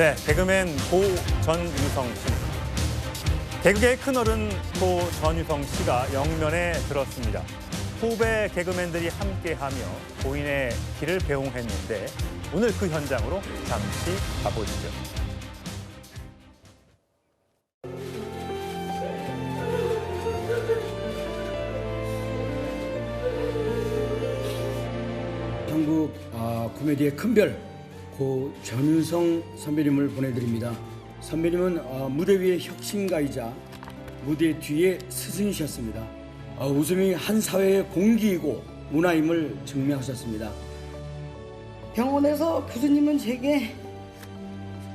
네, 개그맨 고 전유성 씨. 개그계의 큰어른 고 전유성 씨가 영면에 들었습니다. 후배 개그맨들이 함께하며 고인의 길을 배웅했는데 오늘 그 현장으로 잠시 가보시죠. 한국 코미디의 큰별 고 전유성 선배님을 보내드립니다. 선배님은 무대 위의 혁신가이자 무대 뒤의 스승이셨습니다. 웃음이 한 사회의 공기이고 문화임을 증명하셨습니다. 병원에서 교수님은 제게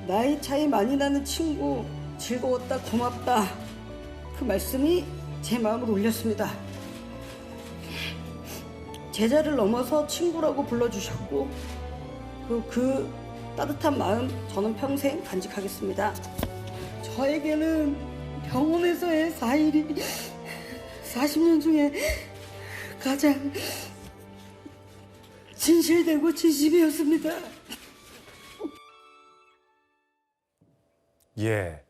나이 차이 많이 나는 친구, 즐거웠다, 고맙다, 그 말씀이 제 마음을 울렸습니다. 제자를 넘어서 친구라고 불러주셨고 그 따뜻한 마음 저는 평생 간직하겠습니다. 저에게는 병원에서의 4일이 40년 중에 가장 진실되고 진심이었습니다. 예,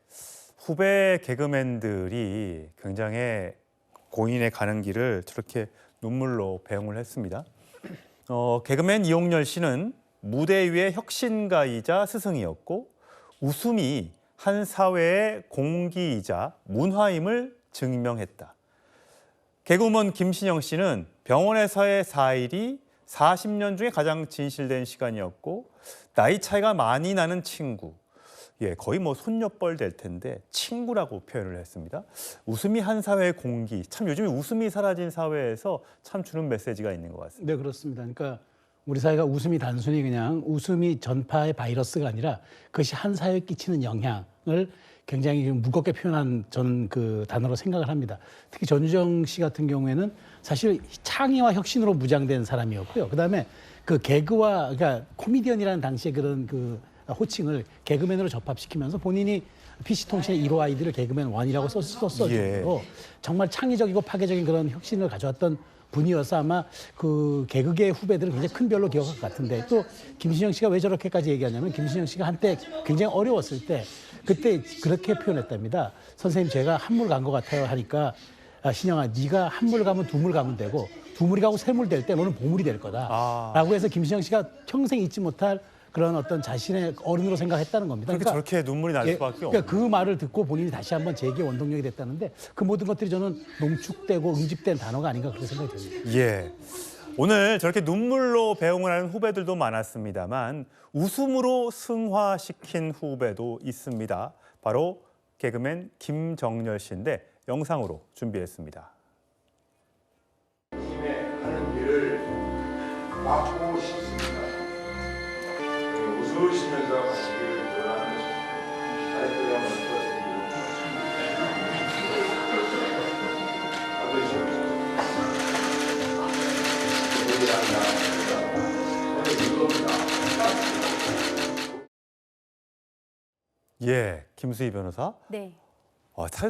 후배 개그맨들이 굉장히 고인의 가는 길을 저렇게 눈물로 배웅을 했습니다. 개그맨 이용렬 씨는 무대 위의 혁신가이자 스승이었고 웃음이 한 사회의 공기이자 문화임을 증명했다. 개그우먼 김신영 씨는 병원에서의 4일이 40년 중에 가장 진실된 시간이었고 나이 차이가 많이 나는 친구, 거의 손녀뻘 될 텐데 친구라고 표현을 했습니다. 웃음이 한 사회의 공기, 참 요즘에 웃음이 사라진 사회에서 참 주는 메시지가 있는 것 같습니다. 네, 그렇습니다. 그러니까 우리 사회가 웃음이 단순히 그냥 웃음이 전파의 바이러스가 아니라 그것이 한 사회에 끼치는 영향을 굉장히 무겁게 표현한 저는 그 단어로 생각을 합니다. 특히 전유성 씨 같은 경우에는 사실 창의와 혁신으로 무장된 사람이었고요. 그다음에 그 개그와 그러니까 코미디언이라는 당시에 그런 그 호칭을 개그맨으로 접합시키면서 본인이 PC통신의 1호 아이디를 개그맨 1이라고 썼을 정도로 정말 창의적이고 파괴적인 그런 혁신을 가져왔던 분이어서 아마 그 개그계 후배들은 굉장히 큰 별로 기억할 것 같은데 또 김신영 씨가 왜 저렇게까지 얘기하냐면 김신영 씨가 한때 굉장히 어려웠을 때 그때 그렇게 표현했답니다. 선생님 제가 한물 간 것 같아요 하니까 신영아 네가 한물 가면 두물 가면 되고 두물이 가고 세물 될 때 너는 보물이 될 거다 라고 해서 김신영 씨가 평생 잊지 못할 그런 어떤 자신의 어른으로 생각했다는 겁니다. 그러니까 저렇게 눈물이 날 수밖에 없어요. 그러니까 그 말을 듣고 본인이 다시 한번 재기의 원동력이 됐다는데 그 모든 것들이 저는 농축되고 응집된 단어가 아닌가 그렇게 생각이 듭니다. 예. 오늘 저렇게 눈물로 배웅을 하는 후배들도 많았습니다만 웃음으로 승화시킨 후배도 있습니다. 바로 개그맨 김정렬 씨인데 영상으로 준비했습니다. 힘에 하는 길을 막고 싶습니다. 웃으시면서 가시기를 기원하는 아이들과 김수희 변호사. 네.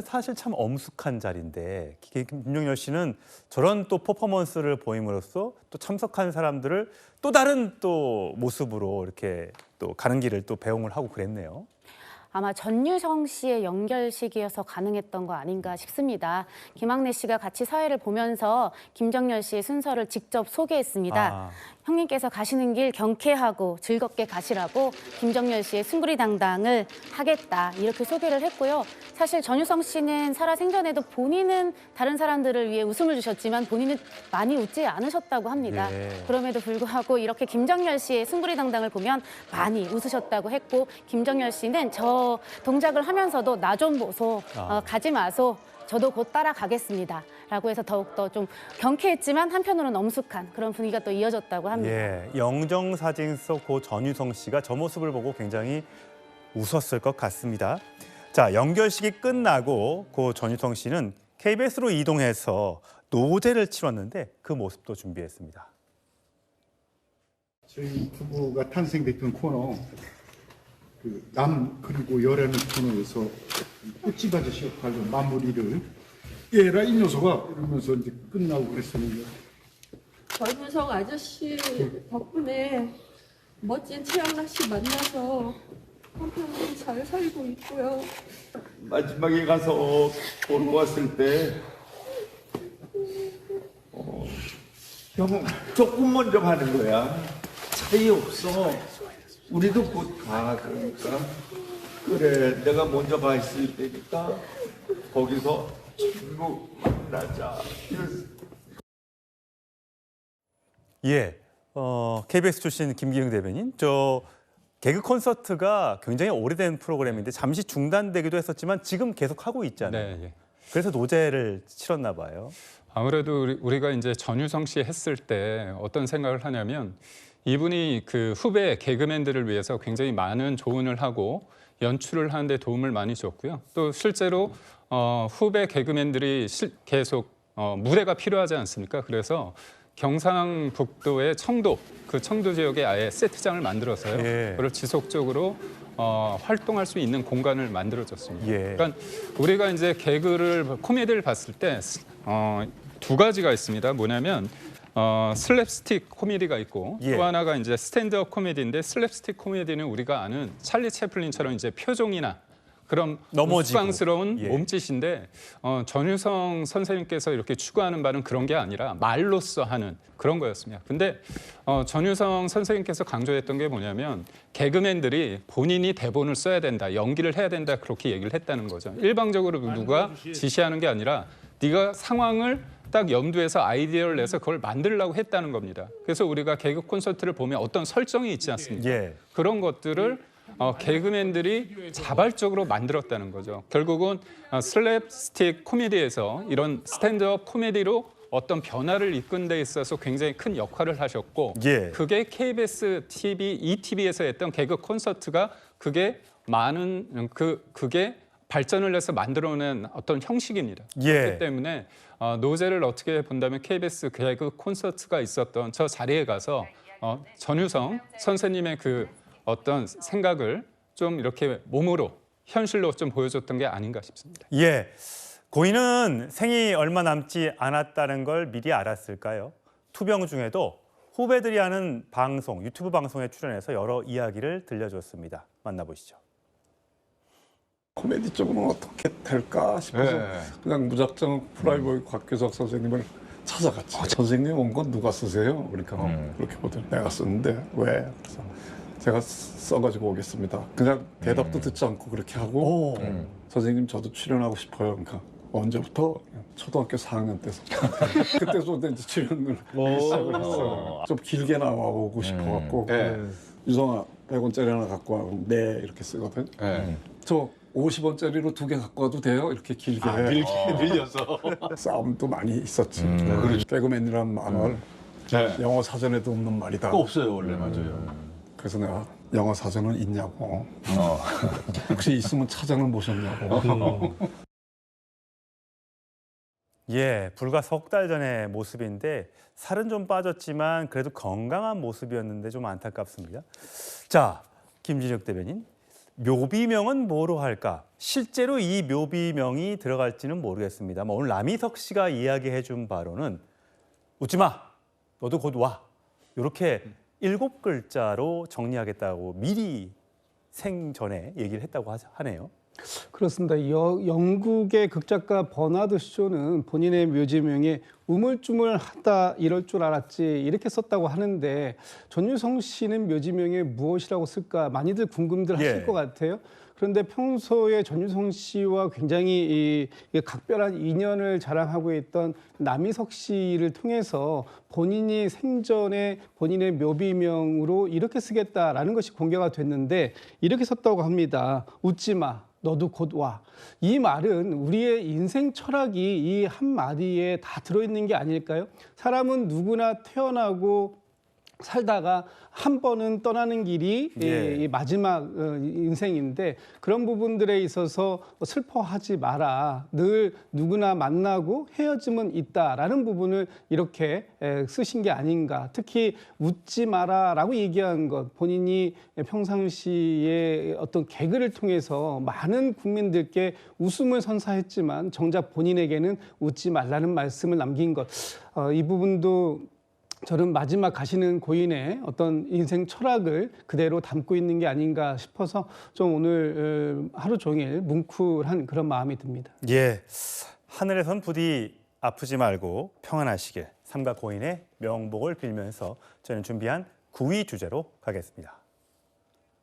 사실 참 엄숙한 자리인데 김정렬 씨는 저런 또 퍼포먼스를 보임으로써 또 참석한 사람들을 또 다른 또 모습으로 이렇게 또 가는 길을 또 배웅을 하고 그랬네요. 아마 전유성 씨의 연결식이어서 가능했던 거 아닌가 싶습니다. 김학래 씨가 같이 사회를 보면서 김정렬 씨의 순서를 직접 소개했습니다. 형님께서 가시는 길 경쾌하고 즐겁게 가시라고 김정렬 씨의 숭구리당당을 하겠다 이렇게 소개를 했고요. 사실 전유성 씨는 살아생전에도 본인은 다른 사람들을 위해 웃음을 주셨지만 본인은 많이 웃지 않으셨다고 합니다. 그럼에도 불구하고 이렇게 김정렬 씨의 숭구리당당을 보면 많이 웃으셨다고 했고 김정렬 씨는 저 동작을 하면서도 나 좀 보소, 가지 마소, 저도 곧 따라가겠습니다. 라고 해서 더욱더 좀 경쾌했지만 한편으로는 엄숙한 그런 분위기가 또 이어졌다고 합니다. 영정사진 속 고 전유성 씨가 저 모습을 보고 굉장히 웃었을 것 같습니다. 자, 연결식이 끝나고 고 전유성 씨는 KBS로 이동해서 노제를 치렀는데 그 모습도 준비했습니다. 저희 부부가 탄생됐던 코너 남 그리고 열애는 코너에서 꽃집 아저씨 역할로 마무리를 얘라 이 녀석아 이러면서 이제 끝나고 그랬었는데 전유성 아저씨 덕분에 멋진 최양락 씨 만나서 남편은 잘 살고 있고요. 마지막에 가서 보러 왔을 때 형 조금 먼저 가는 거야. 차이 없어. 우리도 곧 가. 그러니까 그래 내가 먼저 가 있을 테니까 거기서 친구 만나자. 이랬어. 예, KBS 출신 김기영 대변인, 저 개그 콘서트가 굉장히 오래된 프로그램인데 잠시 중단되기도 했었지만 지금 계속 하고 있잖아요. 네, 예. 그래서 노제를 치렀나 봐요. 아무래도 우리가 이제 전유성 씨 했을 때 어떤 생각을 하냐면 이분이 그 후배 개그맨들을 위해서 굉장히 많은 조언을 하고 연출을 하는데 도움을 많이 줬고요. 또 실제로 후배 개그맨들이 계속 무대가 필요하지 않습니까? 그래서 경상북도의 청도, 그 청도 지역에 아예 세트장을 만들어서요. 예. 그걸 지속적으로 활동할 수 있는 공간을 만들어줬습니다. 예. 그러니까 우리가 이제 코미디를 봤을 때 두 가지가 있습니다. 뭐냐면 슬랩스틱 코미디가 있고 예. 또 하나가 이제 스탠드업 코미디인데 슬랩스틱 코미디는 우리가 아는 찰리 채플린처럼 이제 표정이나 그런 넘어지고. 우스꽝스러운 예. 몸짓인데 전유성 선생님께서 이렇게 추구하는 바는 그런 게 아니라 말로써 하는 그런 거였습니다. 근데 전유성 선생님께서 강조했던 게 뭐냐면 개그맨들이 본인이 대본을 써야 된다, 연기를 해야 된다 그렇게 얘기를 했다는 거죠. 일방적으로 누가 지시하는 게 아니라 네가 상황을 딱 염두에서 아이디어를 내서 그걸 만들려고 했다는 겁니다. 그래서 우리가 개그 콘서트를 보면 어떤 설정이 있지 않습니까? 예. 그런 것들을 개그맨들이 자발적으로 만들었다는 거죠. 결국은 슬랩스틱 코미디에서 이런 스탠드업 코미디로 어떤 변화를 이끈 데 있어서 굉장히 큰 역할을 하셨고 예. 그게 KBS TV, ETV에서 했던 개그 콘서트가 그게 그게 발전을 해서 만들어낸 어떤 형식입니다. 예. 그렇기 때문에 노제를 어떻게 본다면 KBS 개그 콘서트가 있었던 저 자리에 가서 전유성 선생님의 그 어떤 생각을 좀 이렇게 몸으로 현실로 좀 보여줬던 게 아닌가 싶습니다. 예, 고인은 생이 얼마 남지 않았다는 걸 미리 알았을까요? 투병 중에도 후배들이 하는 방송, 유튜브 방송에 출연해서 여러 이야기를 들려줬습니다. 만나보시죠. 코미디 쪽은 어떻게 될까 싶어서 그냥 무작정 프라이보이 곽규석 선생님을 찾아갔지. 선생님 온 건 누가 쓰세요? 그러니까 그렇게 보더니 내가 썼는데 왜? 그래서 제가 써가지고 오겠습니다. 그냥 대답도 듣지 않고 그렇게 하고 선생님 저도 출연하고 싶어요. 그러니까 언제부터? 초등학교 4학년 때서 그때부터 이제 출연을 시작을 했어요. 좀 길게 나와보고 싶어갖고 유성아 100원짜리 하나 갖고 와. 네 이렇게 쓰거든. 저 50원짜리로 2개 갖고 와도 돼요? 이렇게 길게 밀려서 싸움도 많이 있었지. 개그맨이란 만월 영어 사전에도 없는 말이다. 없어요 원래 맞아요. 그래서 내가 영어 사전은 있냐고. 혹시 있으면 찾아는 보셨냐고. 예, 불과 석 달 전의 모습인데 살은 좀 빠졌지만 그래도 건강한 모습이었는데 좀 안타깝습니다. 자, 김진혁 대변인, 묘비명은 뭐로 할까? 실제로 이 묘비명이 들어갈지는 모르겠습니다. 오늘 남희석 씨가 이야기해 준 바로는 웃지 마, 너도 곧 와. 이렇게 7글자로 정리하겠다고 미리 생전에 얘기를 했다고 하네요. 그렇습니다. 영국의 극작가 버나드 쇼는 본인의 묘지명에 우물쭈물하다 이럴 줄 알았지 이렇게 썼다고 하는데 전유성 씨는 묘지명에 무엇이라고 쓸까 많이들 궁금들 하실 것 같아요. 그런데 평소에 전유성 씨와 굉장히 각별한 인연을 자랑하고 있던 남희석 씨를 통해서 본인이 생전에 본인의 묘비명으로 이렇게 쓰겠다라는 것이 공개가 됐는데 이렇게 썼다고 합니다. 웃지 마. 너도 곧 와. 이 말은 우리의 인생 철학이 이 한마디에 다 들어있는 게 아닐까요? 사람은 누구나 태어나고 살다가 한 번은 떠나는 길이 이 마지막 인생인데 그런 부분들에 있어서 슬퍼하지 마라. 늘 누구나 만나고 헤어짐은 있다라는 부분을 이렇게 쓰신 게 아닌가. 특히 웃지 마라라고 얘기한 것 본인이 평상시에 어떤 개그를 통해서 많은 국민들께 웃음을 선사했지만 정작 본인에게는 웃지 말라는 말씀을 남긴 것. 이 부분도 저는 마지막 가시는 고인의 어떤 인생 철학을 그대로 담고 있는 게 아닌가 싶어서 좀 오늘 하루 종일 뭉클한 그런 마음이 듭니다. 예, 하늘에선 부디 아프지 말고 평안하시길 삼가 고인의 명복을 빌면서 저는 준비한 9위 주제로 가겠습니다.